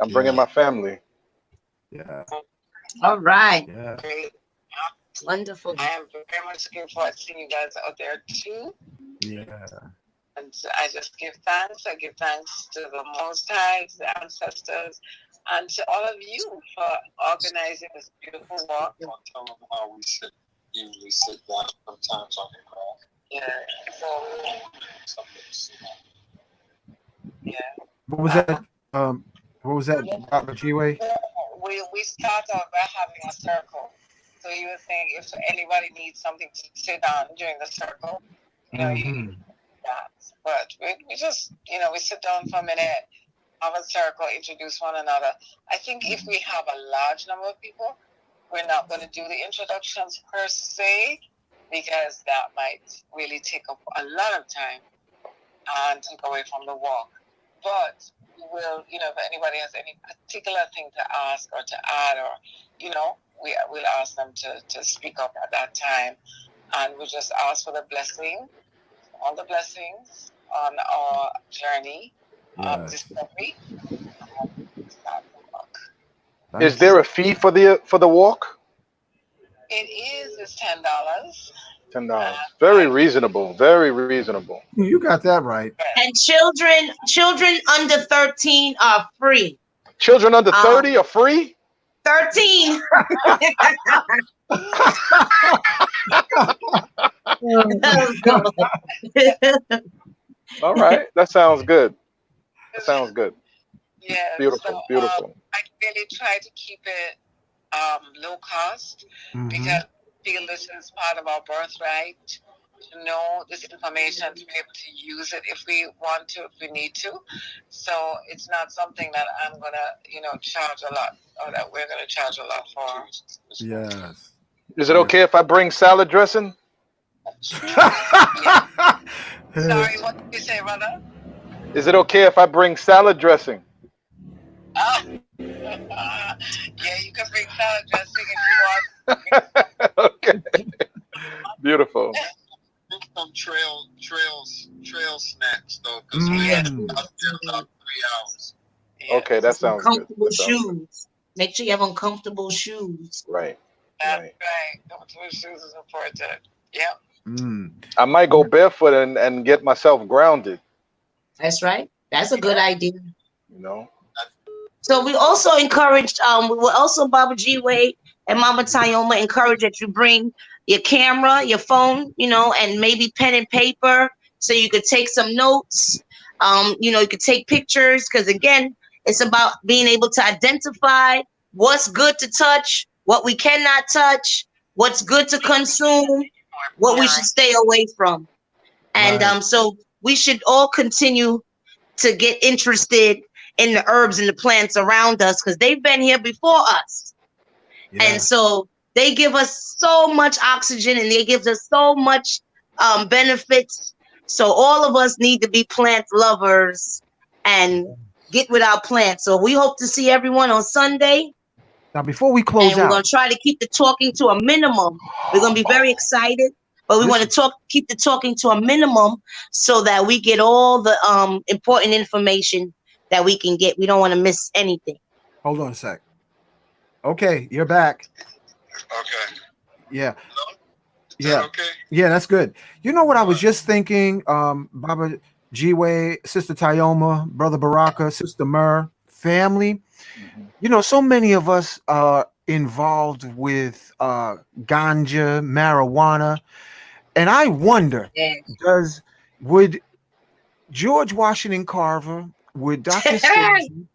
I'm bringing my family. Yeah. All right. Yeah. Great. Wonderful. I am very much looking forward to seeing you guys out there too. Yeah. And I just give thanks. I give thanks to the Most High, to the ancestors, and to all of you for organizing this beautiful walk. Don't tell them how we usually sit down sometimes on the ground. Yeah. So, yeah. What was that? What was that, Baba Jiwe? We start off by having a circle. So you would think if anybody needs something to sit on during the circle, you that. But we just, we sit down for a minute, have a circle, introduce one another. I think if we have a large number of people, we're not going to do the introductions per se, because that might really take up a lot of time and take away from the walk. But we will, if anybody has any particular thing to ask or to add, or, we'll ask them to speak up at that time. And we just ask for the blessing, all the blessings on our journey of discovery. Is there a fee for the walk? It is. It's $10. $10. Very reasonable. Very reasonable. You got that right. And children under 13 are free. Children under 30 are free? 13. All right. That sounds good. That sounds good. Yeah. Beautiful. So, Beautiful. I really try to keep it low cost, because I feel this is part of our birthright, to know this information, to be able to use it if we want to, if we need to. So it's not something that I'm going to, charge a lot, or that we're going to charge a lot for. Yes. Is it okay if I bring salad dressing? Sorry, what did you say, brother? Is it okay if I bring salad dressing? Yeah, you can bring salad dressing if you want. Okay. Beautiful. Some trail snacks though, because we Yes. out there about 3 hours. Yeah. Okay, that Some sounds good. comfortable That sounds good. shoes. Make sure you have uncomfortable shoes. Right. That's Right. right. Comfortable shoes is important. Yep. I might go barefoot and get myself grounded. That's right. That's a good idea. You know. So we also encouraged, we were also Baba Jiwe and Mama Tioma encourage that you bring your camera, your phone, you know, and maybe pen and paper so you could take some notes. You know, you could take pictures because again, it's about being able to identify what's good to touch, what we cannot touch, what's good to consume, what we should stay away from. And so we should all continue to get interested in the herbs and the plants around us because they've been here before us. And so they give us so much oxygen and they give us so much benefits. So all of us need to be plant lovers and get with our plants. So we hope to see everyone on Sunday. Now, before we close and we're out, going to try to keep the talking to a minimum. We're going to be very excited, but we want to keep the talking to a minimum so that we get all the important information that we can get. We don't want to miss anything. hold on a sec. Okay, you're back. Okay. Yeah. Is that okay? Yeah, that's good. You know what I was just thinking, Baba Jiwe, Sister Tioma, Brother Baraka, Sister Mur, family. You know, so many of us are involved with ganja, marijuana, and I wonder, would George Washington Carver, would Dr. Swayze,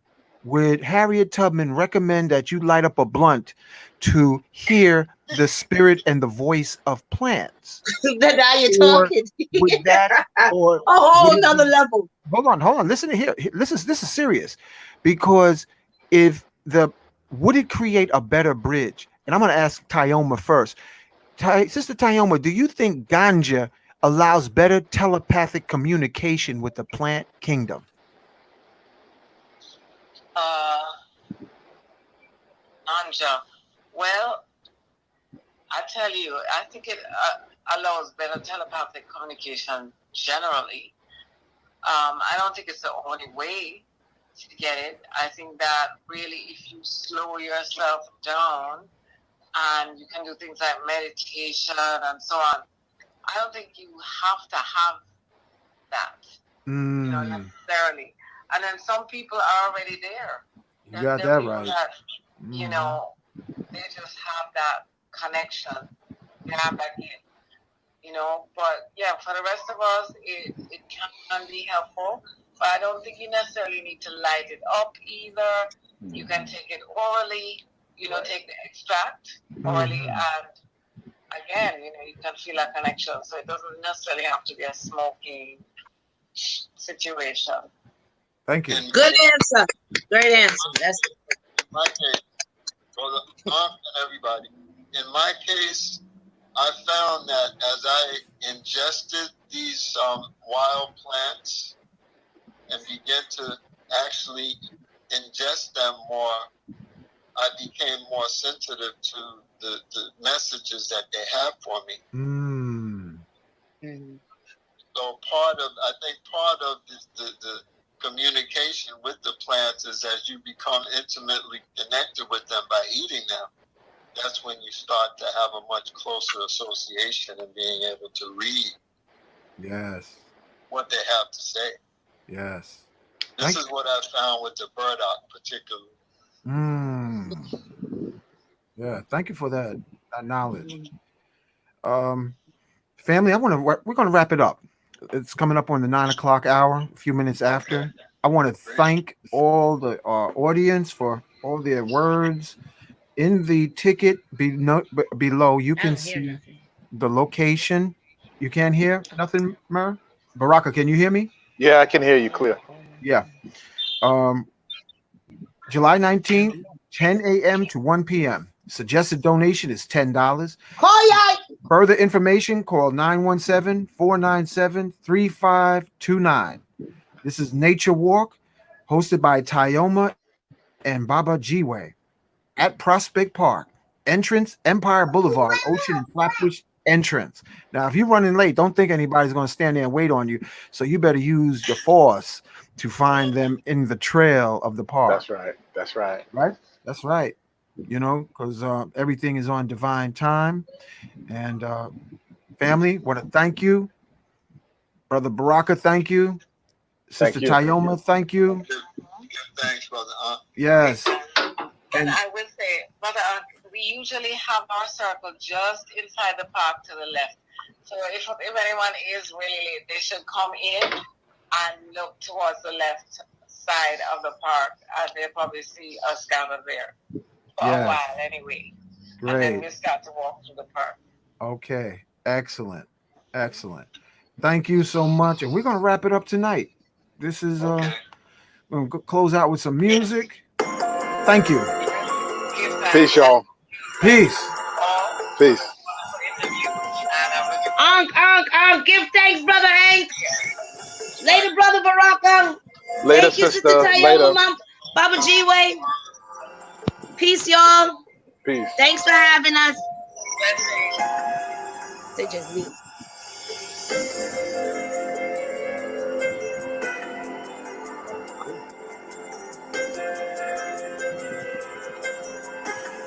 would Harriet Tubman recommend that you light up a blunt to hear the spirit and the voice of plants? Now you're talking. Would that, or a whole nother level. Hold on. Listen to here. This is serious, because would it create a better bridge? And I'm going to ask Tioma first. Sister Tioma, do you think ganja allows better telepathic communication with the plant kingdom? Ganja. Well, I tell you, I think it allows better telepathic communication generally. I don't think it's the only way to get it. I think that really if you slow yourself down and you can do things like meditation and so on, I don't think you have to have that, you know, necessarily. And then some people are already there. You got that right. That, you know, they just have that connection. They have that gift, you know. But yeah, for the rest of us, it can be helpful. But I don't think you necessarily need to light it up either. You can take it orally, you know, take the extract orally, and again, you know, you can feel a connection. So it doesn't necessarily have to be a smoking situation. Thank you. Good answer. Great answer. That's my case, for the aunt and everybody. In my case, I found that as I ingested these wild plants and began to actually ingest them more, I became more sensitive to the messages that they have for me. So I think part of the communication with the plants is as you become intimately connected with them by eating them. That's when you start to have a much closer association and being able to read what they have to say. Yes. This is what I found with the burdock particularly. Yeah, thank you for that knowledge. Family, we're going to wrap it up. It's coming up on the 9 o'clock hour, a few minutes after. I want to thank all the audience for all their words. In the ticket below, you can see the location. You can't hear nothing, Mur? Baraka, can you hear me? Yeah, I can hear you clear. Yeah. July 19th, 10 a.m. to 1 p.m. Suggested donation is $10. Koyak. Further information, call 917-497-3529. This is Nature Walk, hosted by Tioma and Baba Jiwe at Prospect Park. Entrance, Empire Boulevard, Ocean and Flatbush entrance. Now, if you're running late, don't think anybody's going to stand there and wait on you. So you better use your force to find them in the trail of the park. That's right. That's right. Right? That's right. You know, because everything is on divine time. And family, want to thank you. Brother Baraka, thank you. Sister Tioma, thank you. Thanks, brother. Yes. And I will say, Brother, we usually have our circle just inside the park to the left. So if anyone is really late, they should come in and look towards the left side of the park, and they'll probably see us gathered there for a while anyway. Great. And then we start to walk through the park. Okay. Excellent. Excellent. Thank you so much. And we're going to wrap it up tonight. This is we're going to close out with some music. Thank you. Peace, y'all. Peace. Peace. Give thanks, Brother Hank. Later, Brother Baraka. Later, Thank you, sister. Sister Tioma, Later. Mom, Baba Jiwe. Peace, y'all. Peace. Thanks for having us. They just leave.